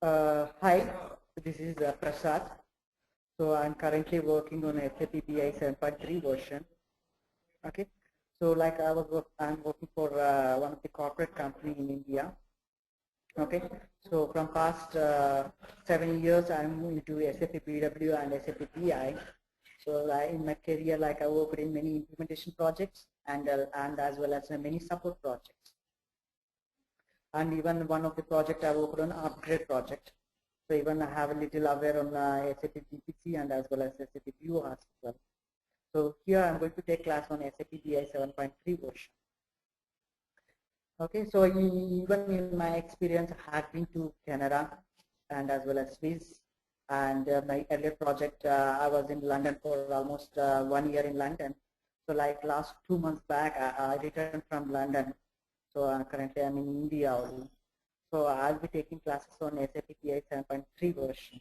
Hi, this is Prasad. So I'm currently working on SAP BI 7.3 version. Okay, so like I'm working for one of the corporate company in India. Okay, so from past 7 years I'm into SAP BW and SAP BI. So in my career, like I worked in many implementation projects and as well as many support projects. And even one of the project I worked on upgrade project. So even I have a little aware on SAP GPC and as well as SAP BU as well. So here I'm going to take class on SAP BI 7.3 version. Okay, so even in my experience, I have been to Canada and as well as Swiss. And my earlier project, I was in London for almost 1 year in London. So like last 2 months back, I returned from London. So currently I'm in India only. So I'll be taking classes on SAP PI 7.3 version.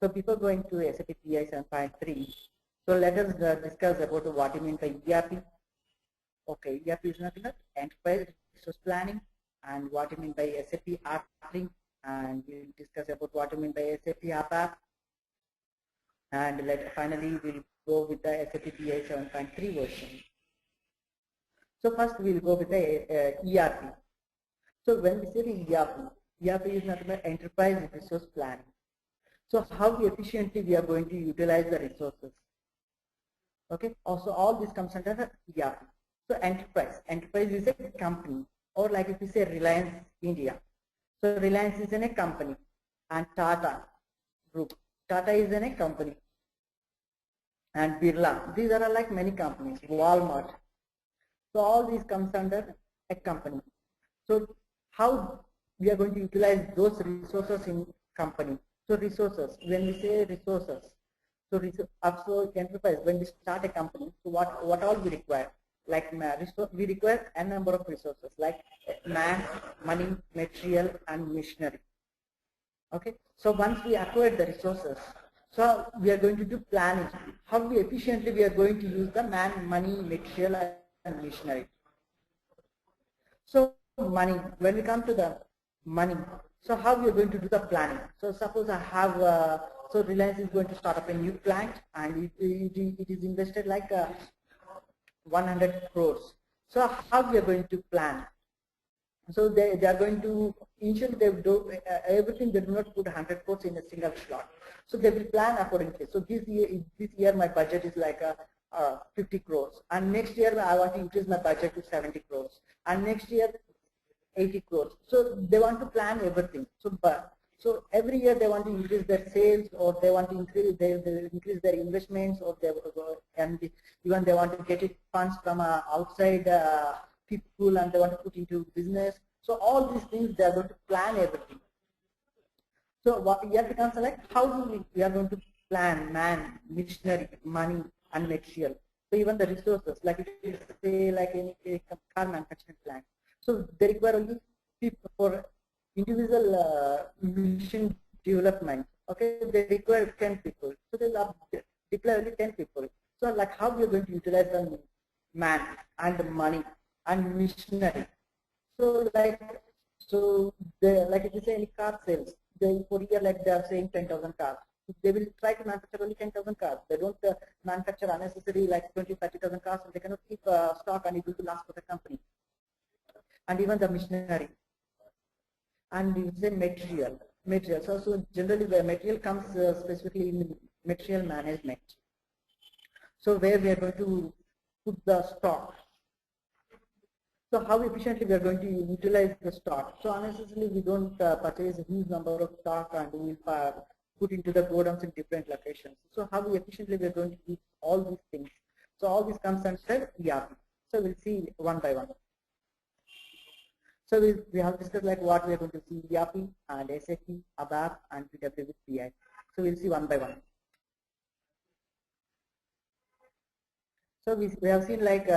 So before going to SAP PI 7.3, so let us discuss about what you mean by ERP. Okay, ERP is nothing but enterprise resource planning, and what you mean by SAP ABAP, and we'll discuss about what you mean by SAP ABAP, and finally we'll go with the SAP PI 7.3 version. So first we'll go with the ERP. So when we say the ERP is nothing but enterprise resource planning. So how efficiently we are going to utilize the resources. Okay, also all this comes under ERP. So enterprise is a company, or like if we say Reliance India. So Reliance is in a company, and Tata Group. Tata is in a company, and Birla. These are like many companies. Walmart. So all these comes under a company. So how we are going to utilize those resources in company. So resources, when we say resources, so also enterprise, when we start a company, so what all we require? Like we require a number of resources like man, money, material, and machinery. Okay, so once we acquire the resources, so we are going to do planning. How we efficiently we are going to use the man, money, material, and machinery. So money, when we come to the money, so how we are going to do the planning? So suppose I have, so Reliance is going to start up a new plant, and it is invested like 100 crores. So how we are going to plan? So they are going to, initially they do everything, they do not put 100 crores in a single slot. So they will plan accordingly. So this year my budget is like 50 crores, and next year I want to increase my budget to 70 crores, and next year 80 crores. So they want to plan everything. So every year they want to increase their sales, or they want to increase their investments, or even they want to get it funds from outside people, and they want to put into business. So all these things they are going to plan everything. So what here becomes like how do we are going to plan man, machinery, money, and material. So even the resources, like if you say like any car manufacturing plant, so they require only people for individual machine development. Okay, they require 10 people, so they deploy only 10 people. So like how we are going to utilize the man and the money and machinery. So like if you say any car sales, they for year like they are saying 10,000 cars. They will try to manufacture only 10,000 cars. They don't manufacture unnecessary like 20-30,000 cars, and they cannot keep stock and it will last for the company. And even the machinery. And you say material. So generally the material comes specifically in material management. So where we are going to put the stock. So how efficiently we are going to utilize the stock. So unnecessarily we don't purchase a huge number of stock and we will put into the godowns in different locations. So how efficiently we are going to use all these things. So all this comes under ERP. So we'll see one by one. So we have discussed like what we are going to see ERP and SAP, ABAP, and BW with BI. So we'll see one by one. So we have seen like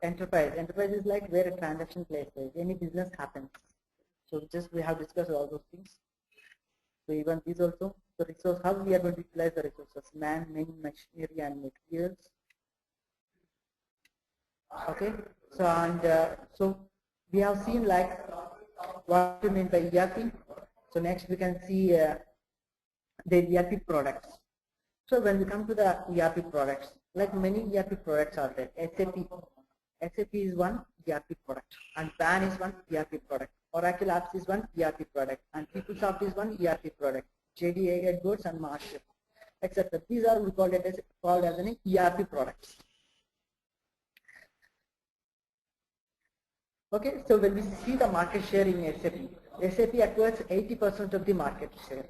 enterprise. Enterprise is like where a transaction takes place, any business happens. So just we have discussed all those things. So even these also. So resource, how we are going to utilize the resources, man, machinery, and materials. Okay. So and so we have seen like what you mean by ERP. So next we can see the ERP products. So when we come to the ERP products, like many ERP products are there. SAP is one ERP product, and PAN is one ERP product. Oracle Apps is one ERP product, and PeopleSoft is one ERP product. JDA Edwards and Marshall, etc. These are called as an ERP products. Okay, so when we see the market share in SAP acquires 80% of the market share.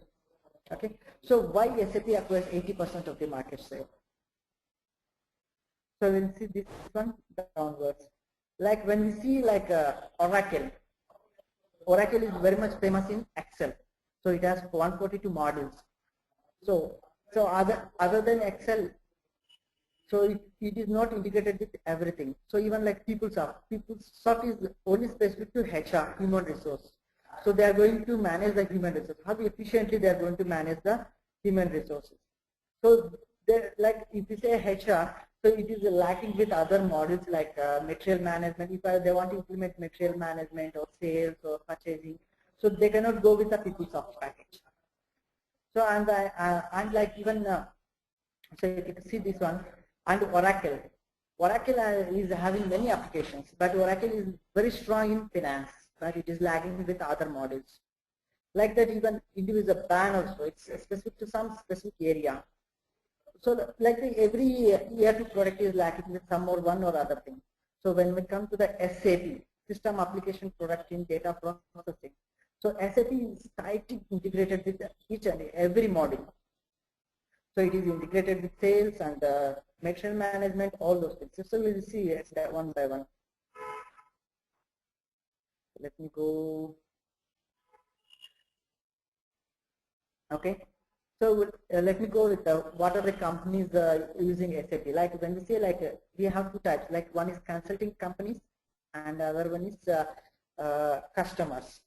Okay, so why SAP acquires 80% of the market share? So we'll see this one downwards. Like when we see like Oracle is very much famous in Excel. So it has 142 modules. So other than Excel, so it is not integrated with everything. So even like PeopleSoft is only specific to HR, human resource. So they are going to manage the human resources. How efficiently they are going to manage the human resources. So like if you say HR, so it is lacking with other modules like material management. If they want to implement material management or sales or purchasing, so they cannot go with the PeopleSoft package. So and like even so you can see this one, and Oracle is having many applications, but Oracle is very strong in finance, but it is lagging with other modules. Like that, even individual PAN also, it's specific to some specific area. So like every ERP product is lacking with some or one or other thing. So when we come to the SAP, System Application Product in Data Processing, so SAP is tightly integrated with each and every module. So it is integrated with sales and material management, all those things. So we'll see one by one. Let me go. Okay. So let me go with what are the companies using SAP. Like when we say like we have two types. Like one is consulting companies, and other one is customers.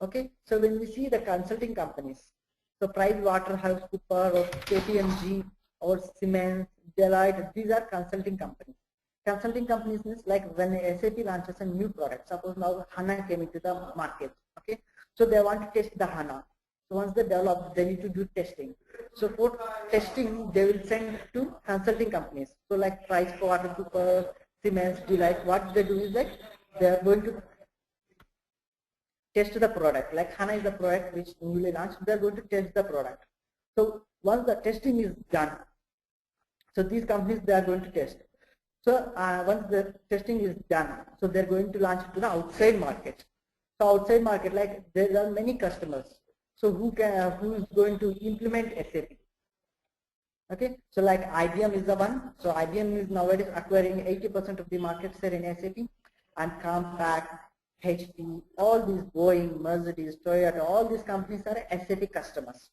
Okay. So when we see the consulting companies, so PricewaterhouseCoopers or KPMG or Siemens, Deloitte, these are consulting companies. Consulting companies means like when SAP launches a new product. Suppose now HANA came into the market. Okay. So they want to test the HANA. So once they develop, they need to do testing. So for testing, they will send to consulting companies. So like PricewaterhouseCoopers, Siemens, Deloitte, what they do is that they are going to test the product. Like HANA is the product which newly launched, they are going to test the product. So once the testing is done, so these companies, they are going to test. So once the testing is done, so they are going to launch it to the outside market. So outside market, like there are many customers. So who is going to implement SAP? Okay, so like IBM is the one. So IBM is nowadays acquiring 80% of the market share in SAP, and Compaq, HP, all these Boeing, Mercedes, Toyota, all these companies are SAP customers.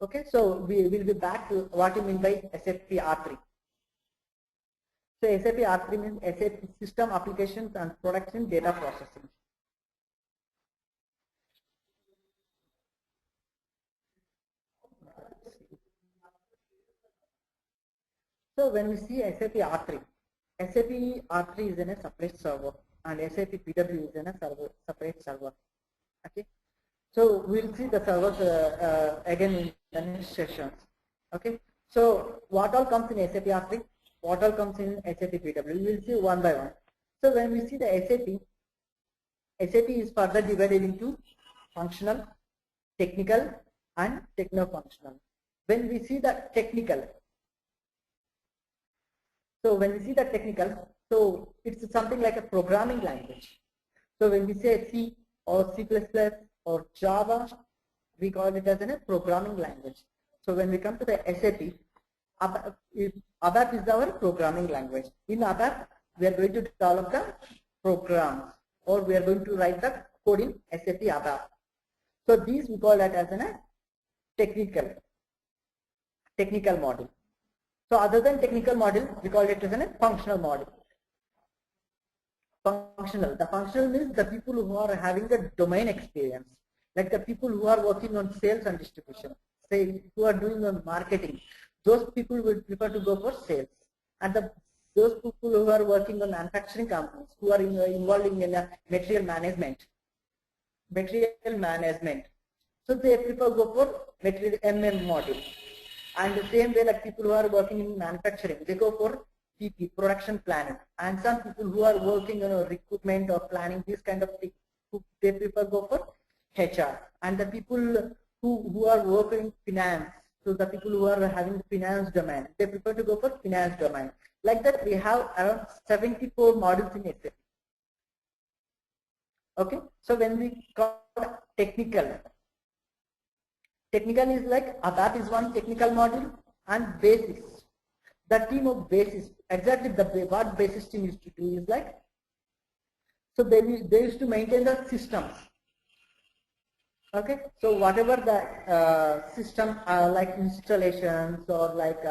Okay, so we will be back to what you mean by SAP R3. So SAP R3 means SAP System Applications and Products in Data Processing. So when we see SAP R3 is in a separate server, and SAP BW is in a separate server. Okay, so we'll see the servers again in the next sessions. Okay, so what all comes in SAP R3? What all comes in SAP BW? We'll see one by one. So when we see the SAP is further divided into functional, technical, and techno-functional. When we see the technical, so it's something like a programming language. So when we say C or C++ or Java, we call it as a programming language. So when we come to the SAP, ABAP is our programming language. In ABAP, we are going to develop the programs, or we are going to write the code in SAP ABAP. So these we call that as a technical model. So other than technical model, we call it as a functional model. Functional. The functional means the people who are having the domain experience, like the people who are working on sales and distribution, say who are doing on marketing. Those people will prefer to go for sales, and those people who are working on manufacturing companies, who are involved in material management, material management. So they prefer go for material MM module. And the same way, like people who are working in manufacturing, they go for PP, production planning. And some people who are working on recruitment or planning, this kind of thing, they prefer go for HR. And the people who are working in finance, so the people who are having the finance domain, they prefer to go for finance domain. Like that, we have around 74 modules in SAP. Okay, so when we call technical is like ABAP is one technical module, and basis. The team of basis, exactly what basis team used to do is like, so they used to maintain the systems. Okay, so whatever the system like installations or like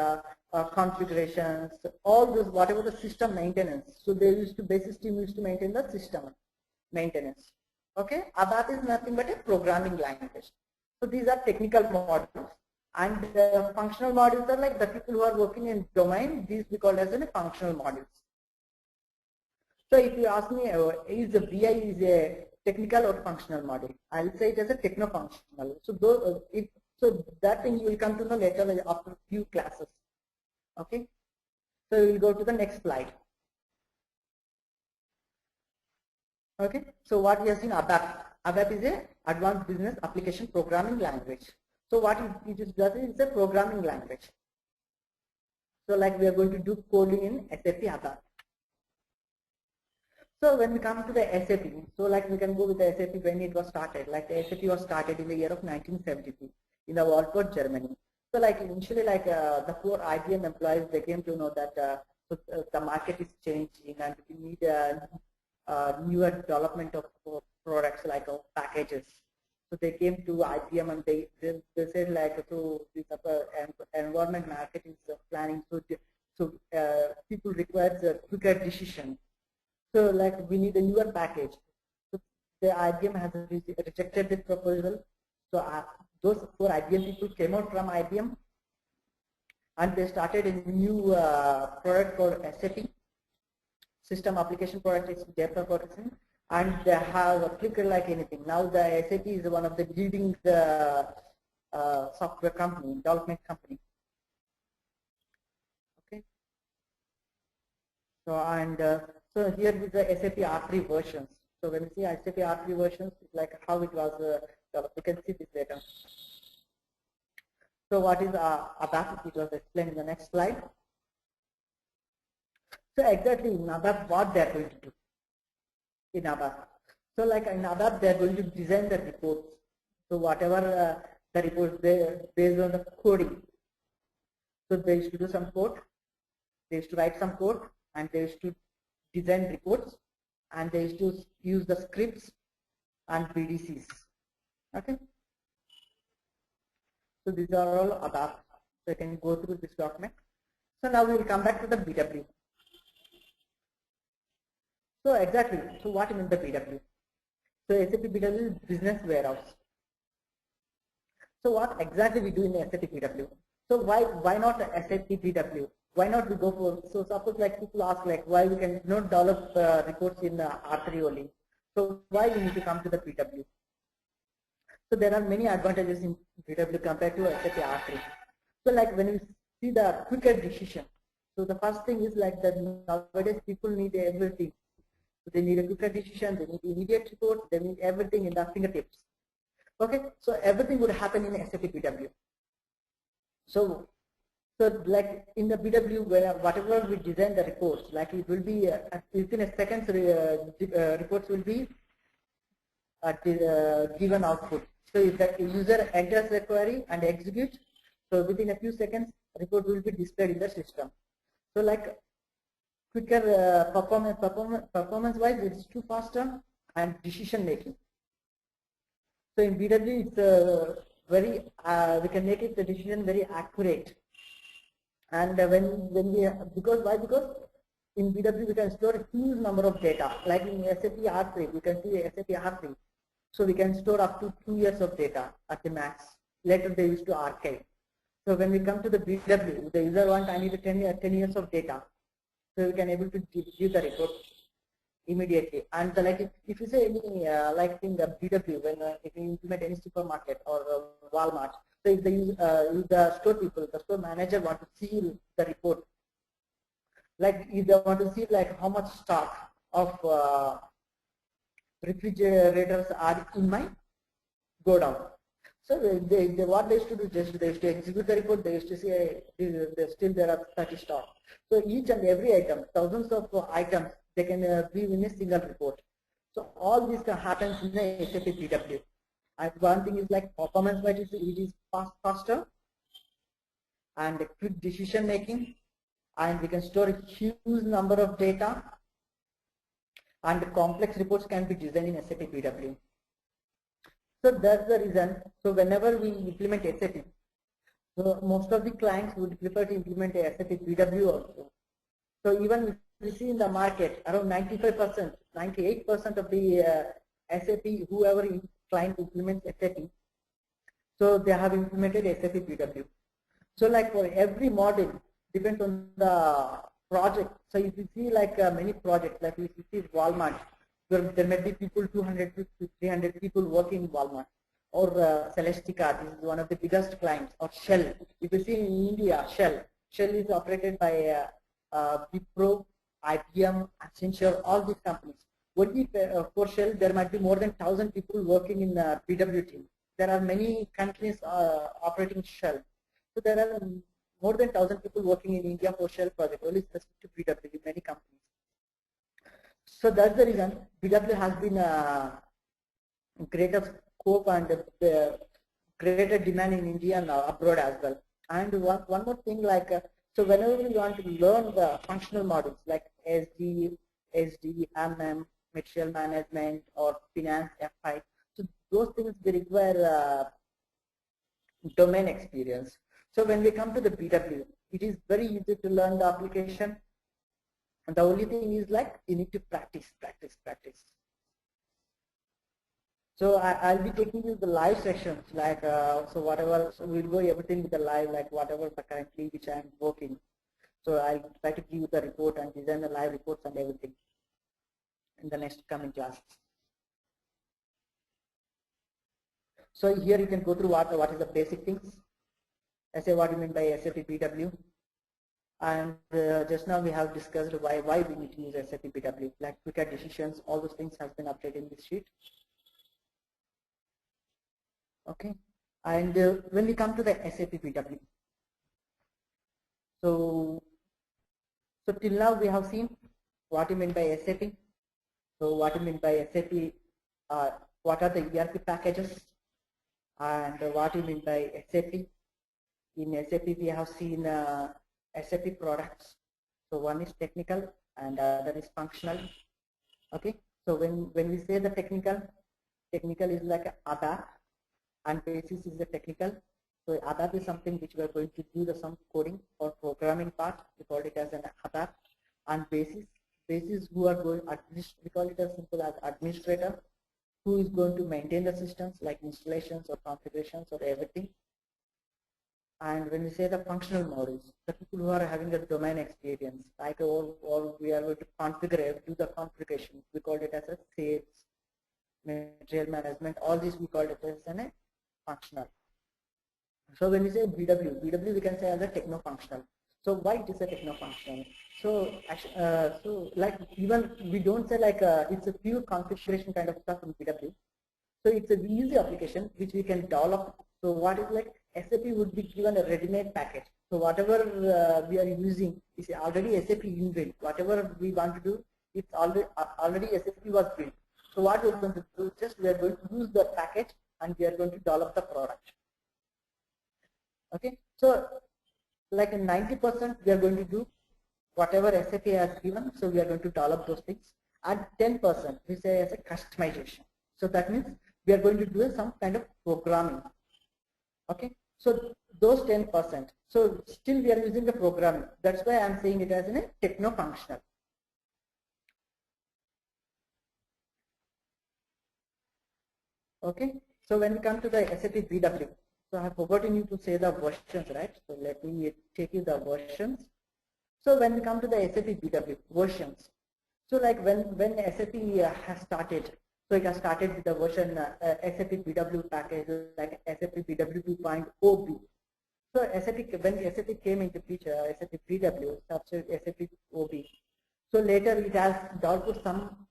configurations, all those, whatever the system maintenance, so they used to, basis team used to maintain the system maintenance. Okay, ABAP is nothing but a programming language. So these are technical modules, and functional modules are like the people who are working in domain. These we call as a functional modules. So if you ask me, is the BI is a technical or functional module? I'll say it as a techno-functional. So so that thing you will come to know later after a few classes. Okay. So we will go to the next slide. Okay. So what we have seen, ABAP. ABAP is a advanced business application programming language. So what it does is a programming language. So like we are going to do coding in SAP ABAP. So when we come to the SAP, so like we can go with the SAP when it was started. Like the SAP was started in the year of 1972 in the Walport, Germany. So like initially, like the poor IBM employees, they came to know that the market is changing and we need newer development of products like packages. So they came to IBM and they said like, so this environment market is planning, so people require a quicker decision. So like we need a newer package. So the IBM has rejected this proposal. So those 4 IBM people came out from IBM and they started a new product called SAP. System application product is developed, and they have a clicker like anything. Now the SAP is one of the leading software company, development company. Okay. So and so here is the SAP R3 versions. So when you see SAP R3 versions, like how it was developed, you can see this later. So what is ABAP? It was explained in the next slide. So exactly in ABAP, what they are going to do in ABAP. So like in ABAP, they are going to design the reports. So whatever the reports, based on the coding. So they used to do some code, they used to write some code, and they used to design reports, and they used to use the scripts and BDCs. Okay. So these are all ABAP. So you can go through this document. So now we will come back to the BW. So exactly, so what is the BW? So SAP BW is business warehouse. So what exactly we do in SAP BW? So why not SAP BW? Why not we go for, so suppose like people ask like why we can not develop reports in R3 only. So why we need to come to the BW? So there are many advantages in BW compared to SAP R3. So like when you see the quicker decision, so the first thing is like that nowadays people need everything. So they need a quicker decision, they need immediate report, they need everything in the fingertips. Okay, so everything would happen in SAP BW. So like in the BW, where whatever we design the reports, like it will be within a second, reports will be given output. So if the user enters the query and executes, so within a few seconds, report will be displayed in the system. So like quicker performance wise, it's too faster, and decision making. So in BW, it's very we can make it the decision very accurate. And when we, because in BW we can store a huge number of data. Like in SAP R3, we can see SAP R3. So we can store up to 2 years of data at the max. Later they used to archive. So when we come to the BW, the user wants I need 10 years of data. So we can able to give the report immediately. And like if you say any like in the BW, when if you implement any supermarket or Walmart, so if they use if the store people, the store manager want to see the report, like if they want to see like how much stock of refrigerators are in my godown. So what they used to do, just they used to execute the report. They used to say still there are 30 stock. So each and every item, thousands of items, they can view in a single report. So all this happens in the SAP BW. And one thing is like performance-wise, it is faster and quick decision making, and we can store a huge number of data, and complex reports can be designed in SAP BW. So that's the reason. So whenever we implement SAP, so most of the clients would prefer to implement a SAP BW also. So even if we see in the market, around 95%, 98% of the SAP, whoever client implements SAP, so they have implemented SAP BW. So like for every model, depends on the project. So if you see like many projects, like if you see Walmart, there may be people 200 to 300 people working in Walmart, or Celestica, this is one of the biggest clients, or Shell. If you see in India, Shell is operated by Wipro, IBM, Accenture, all these companies. Only for Shell, there might be more than 1,000 people working in BW team. There are many countries operating Shell. So there are more than 1,000 people working in India for Shell project, only specific to BW, many companies. So that's the reason BW has been greater scope and greater demand in India and abroad as well. And one more thing, like so whenever we want to learn the functional models like SD, MM, material management, or finance, FI, so those things they require domain experience. So when we come to the BW, it is very easy to learn the application. And the only thing is like you need to practice. So I'll be taking you the live sessions, like so whatever. So we'll go everything with the live, like whatever the currently which I'm working. So I'll try to give you the report and design the live reports and everything in the next coming classes. So here you can go through what is the basic things. I say what you mean by SAP BW. And just now we have discussed why we need to use SAP BW, like quicker decisions, all those things has been updated in this sheet. Okay, and when we come to the SAP BW, so till now we have seen what you mean by SAP. So what you mean by SAP, what are the ERP packages, and what you mean by SAP. In SAP we have seen SAP products. So one is technical and other is functional. Okay, so when we say the technical is like ABAP, and basis is the technical. So ABAP is something which we are going to do some coding or programming part. We call it as an ABAP. And basis who are going, we call it as simple as administrator, who is going to maintain the systems like installations or configurations or everything. And when we say the functional models, the people who are having the domain experience, like or we are going to configure, do the configuration. We call it as a sales, material management. All these we call it as a functional. So when we say BW we can say as a techno-functional. So why it is a techno-functional? So so like even we don't say like it's a pure configuration kind of stuff in BW. So it's an easy application which we can develop. So what is like SAP would be given a ready-made package. So whatever we are using is already SAP inbuilt. Whatever we want to do, it's already SAP was built. So what we're going to do, just we are going to use the package and we are going to develop the product. Okay, so like 90% we are going to do whatever SAP has given. So we are going to develop those things. And 10% we say as a customization. So that means we are going to do some kind of programming. Okay, so those 10%. So still we are using the programming. That's why I'm saying it as a techno-functional. Okay, so when we come to the SAP BW, so I have forgotten you to say the versions, right? So let me take you the versions. So when we come to the SAP BW versions, So like when SAP has started, so it has started with the version SAP BW package like SAP BW 2.0B. So SAP, when SAP came into picture, SAP BW, substitute SAP OB. So later it has developed some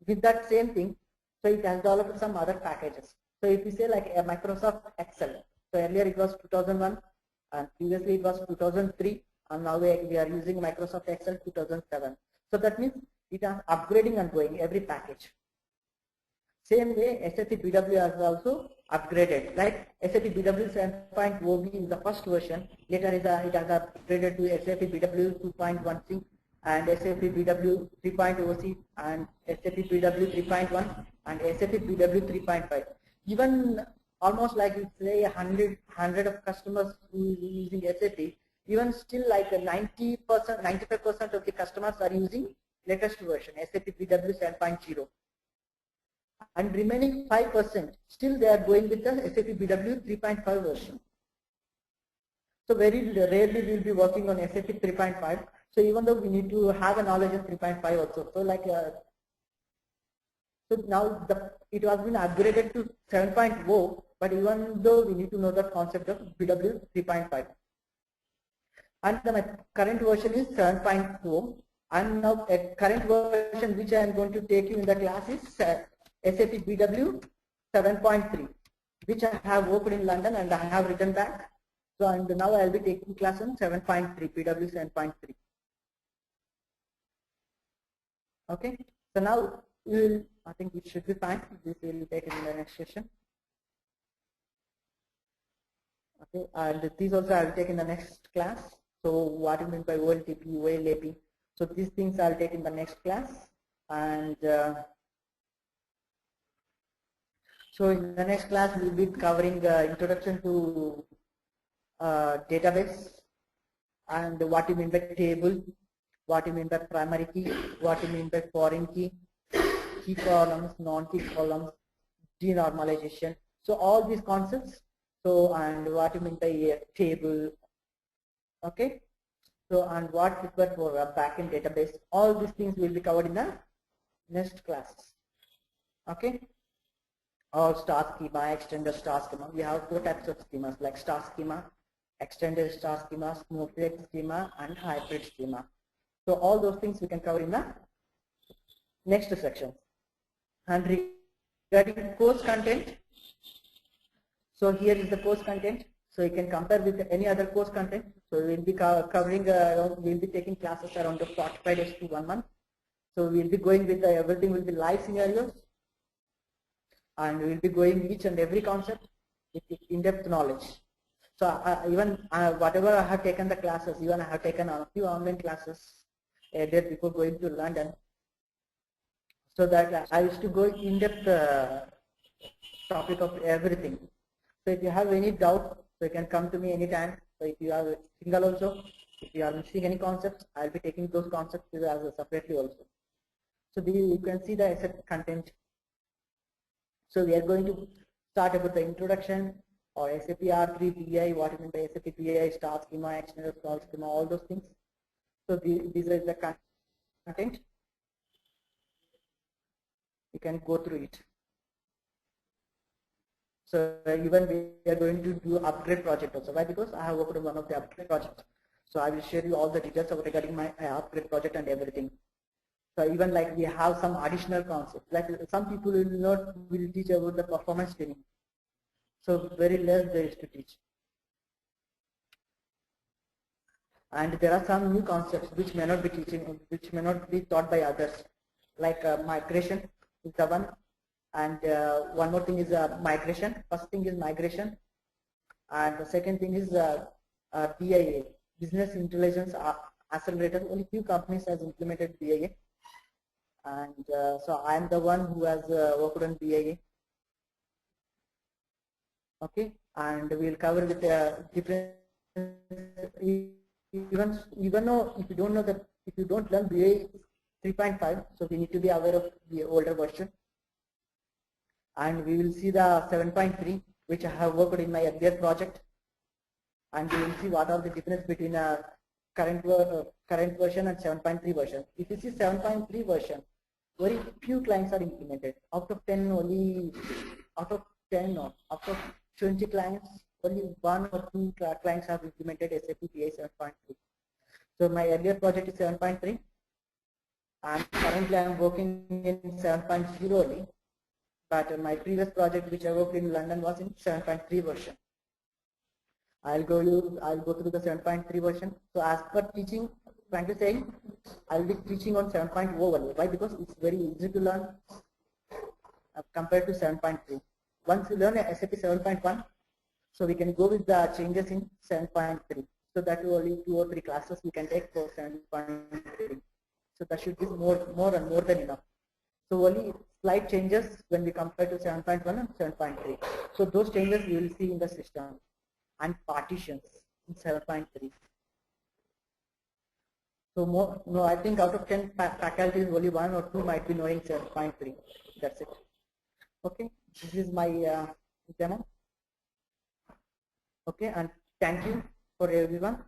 with that same thing. So it has developed some other packages. So if you say like a Microsoft Excel, so earlier it was 2001 and previously it was 2003 and now we are using Microsoft Excel 2007. So that means it is upgrading and going every package. Same way SAP BW has also upgraded. Like SAP BW 7.0B is the first version. Later it has upgraded to SAP BW 2.1C and SAP BW 3.0C and SAP BW 3.1 and SAP BW 3.5. Even almost like it's say 100 of customers who is using SAP. Even still like 90%, 95% of the customers are using latest version SAP BW 7.0. And remaining 5% still they are going with the SAP BW 3.5 version. So very rarely we will be working on SAP 3.5. So even though we need to have a knowledge of 3.5 also. So like so now it has been upgraded to 7.0, but even though we need to know the concept of BW 3.5. And my current version is 7.4. And now a current version which I am going to take you in the class is SAP BW 7.3, which I have worked in London and I have written back. So and now I will be taking class on 7.3, BW 7.3. Okay, so now I think it should be fine. This will take it in the next session. Okay, and these also I will take in the next class. So what do you mean by OLTP, OLAP? So these things I'll take in the next class. And so in the next class we'll be covering introduction to database and what you mean by table, what you mean by primary key, what you mean by foreign key, key columns, non-key columns, denormalization. So all these concepts. So and what you mean by a table. Okay. So and what required for a backend database. All these things will be covered in the next class. Okay. All star schema, extended star schema. We have 4 types of schemas like star schema, extended star schema, snowflake schema, and hybrid schema. So all those things we can cover in the next section. And regarding course content, so here is the course content. So you can compare with any other course content. So we will be covering, we will be taking classes around 45 days to 1 month. So we will be going with everything will be live scenarios. And we will be going each and every concept with in-depth knowledge. So even whatever I have taken the classes, even I have taken a few online classes there before going to London. So that I used to go in-depth topic of everything. So if you have any doubt, so you can come to me anytime. So if you are single also, if you are missing any concepts, I'll be taking those concepts as a separately also. So you can see the asset content. So we are going to start about the introduction or SAP R3 BI, what you mean by SAP BI, star schema, external star schema, all those things. So these are the content. You can go through it. So even we are going to do upgrade project also. Why? Because I have worked on one of the upgrade projects. So I will share you all the details about regarding my upgrade project and everything. So even like we have some additional concepts. Like some people will teach about the performance tuning. So very less there is to teach. And there are some new concepts which may not be teaching, which may not be taught by others. Like migration is the one. And one more thing is migration. First thing is migration, and the second thing is BIA, Business Intelligence Accelerator. Only few companies has implemented BIA, and so I am the one who has worked on BIA. Okay, and we will cover with different. Even though if you don't know that, if you don't learn BIA 3.5, so we need to be aware of the older version. And we will see the 7.3, which I have worked in my earlier project, and we will see what are the difference between current version and 7.3 version. If you see 7.3 version, very few clients are implemented. Out of 10, only out of 10 or out of 20 clients, only 1 or 2 clients have implemented SAP BA 7.3. So my earlier project is 7.3, and currently I am working in 7.0 only. But my previous project, which I worked in London, was in 7.3 version. I'll go through the 7.3 version. So as per teaching, frankly saying, I'll be teaching on 7.0 only. Why? Because it's very easy to learn compared to 7.3. Once you learn SAP 7.1, so we can go with the changes in 7.3. So that only 2 or 3 classes we can take for 7.3. So that should be more than enough. So only slight changes when we compare to 7.1 and 7.3. So those changes you will see in the system, and partitions in 7.3. So no, I think out of 10 faculties, only 1 or 2 might be knowing 7.3. That's it. Okay, this is my demo. Okay, and thank you for everyone.